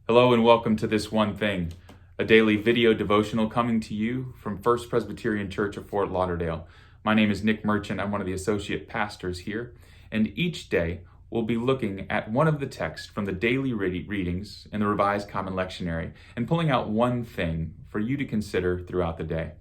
Hello and welcome to This One Thing, a daily video devotional coming to you from First Presbyterian Church of Fort Lauderdale. My name is Nick Merchant. I'm one of the associate pastors here, and each day we'll be looking at one of the texts from the daily readings in the Revised Common Lectionary and pulling out one thing for you to consider throughout the day.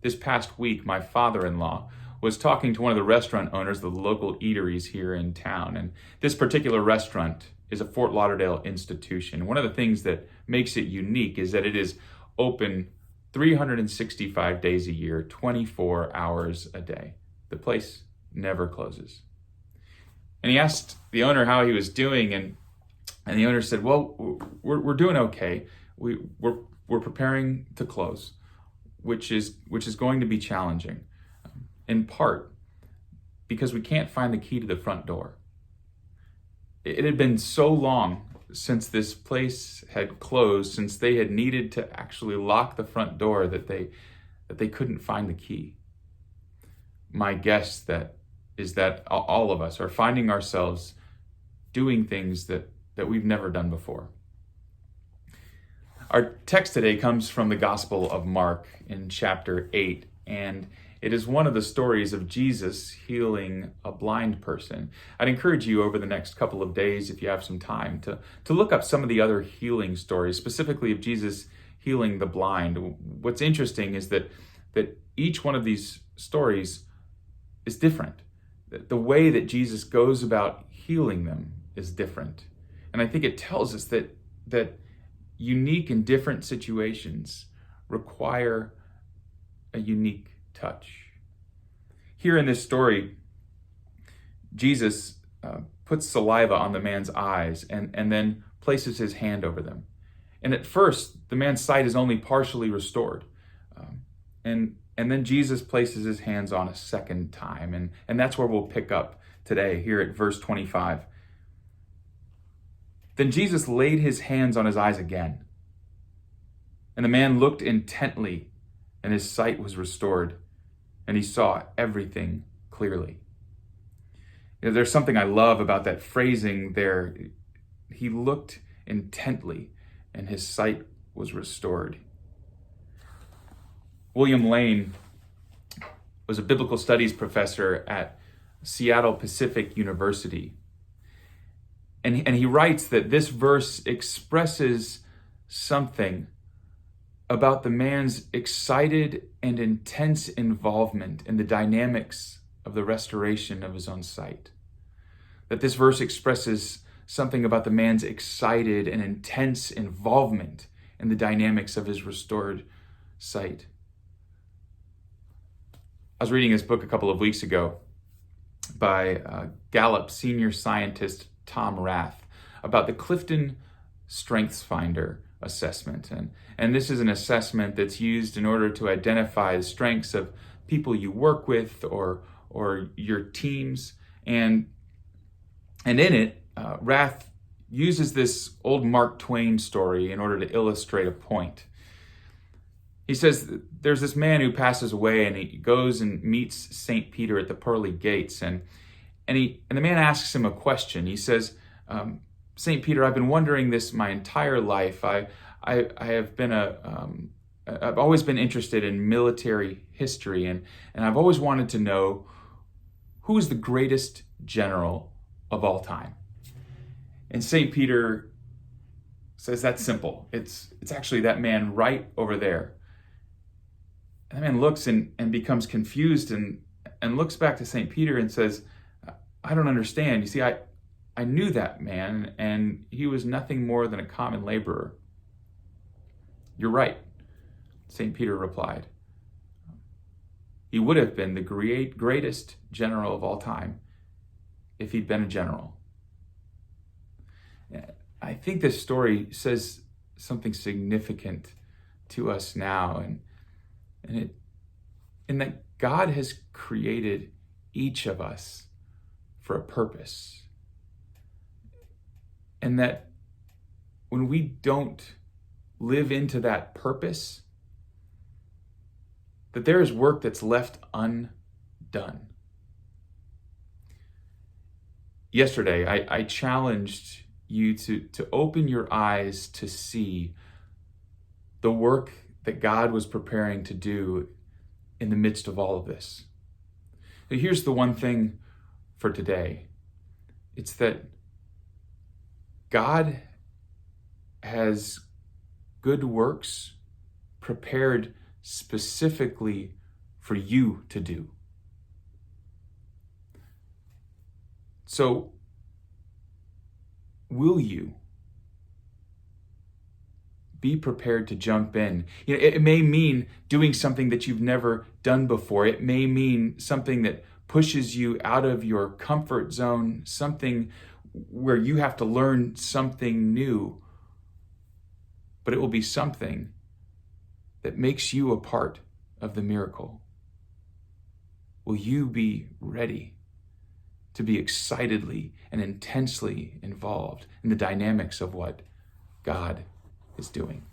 This past week, my father-in-law was talking to one of the restaurant owners of the local eateries here in town, and this particular restaurant is a Fort Lauderdale institution. One of the things that makes it unique is that it is open 365 days a year, 24 hours a day. The place never closes. And he asked the owner how he was doing, and the owner said, "Well, we're doing okay. We're preparing to close, which is going to be challenging, in part because we can't find the key to the front door." It had been so long since this place had closed, since they had needed to actually lock the front door, that they couldn't find the key. My guess is that all of us are finding ourselves doing things that we've never done before. Our text today comes from the Gospel of Mark in chapter 8, and it is one of the stories of Jesus healing a blind person. I'd encourage you over the next couple of days, if you have some time, to look up some of the other healing stories, specifically of Jesus healing the blind. What's interesting is that each one of these stories is different. The way that Jesus goes about healing them is different. And I think it tells us that unique and different situations require a unique touch. Here in this story, Jesus puts saliva on the man's eyes and then places his hand over them. And at first, the man's sight is only partially restored. And then Jesus places his hands on a second time. And that's where we'll pick up today, here at verse 25. Then Jesus laid his hands on his eyes again. And the man looked intently, and his sight was restored, and he saw everything clearly. There's something I love about that phrasing there. He looked intently, and his sight was restored. William Lane was a biblical studies professor at Seattle Pacific University. And he writes that this verse expresses something about the man's excited and intense involvement in the dynamics of the restoration of his own sight. That this verse expresses something about the man's excited and intense involvement in the dynamics of his restored sight. I was reading this book a couple of weeks ago by Gallup senior scientist Tom Rath about the Clifton Strengths Finder assessment. And this is an assessment that's used in order to identify the strengths of people you work with or your teams. And in it, Rath uses this old Mark Twain story in order to illustrate a point. He says there's this man who passes away, and he goes and meets St. Peter at the pearly gates, and the man asks him a question. He says, "St. Peter, I've been wondering this my entire life. I have been I've always been interested in military history, and I've always wanted to know who is the greatest general of all time." And St. Peter says, "That's simple. It's actually that man right over there." And the man looks and becomes confused and looks back to St. Peter and says, "I don't understand. You see, I knew that man, and he was nothing more than a common laborer." "You're right," St. Peter replied. "He would have been the greatest general of all time if he'd been a general." I think this story says something significant to us now, and that God has created each of us for a purpose. And that when we don't live into that purpose, that there is work that's left undone. Yesterday, I challenged you to open your eyes to see the work that God was preparing to do in the midst of all of this. But here's the one thing for today. It's that God has good works prepared specifically for you to do. So, will you be prepared to jump in? It may mean doing something that you've never done before. It may mean something that pushes you out of your comfort zone, something where you have to learn something new. But it will be something that makes you a part of the miracle. Will you be ready to be excitedly and intensely involved in the dynamics of what God is doing?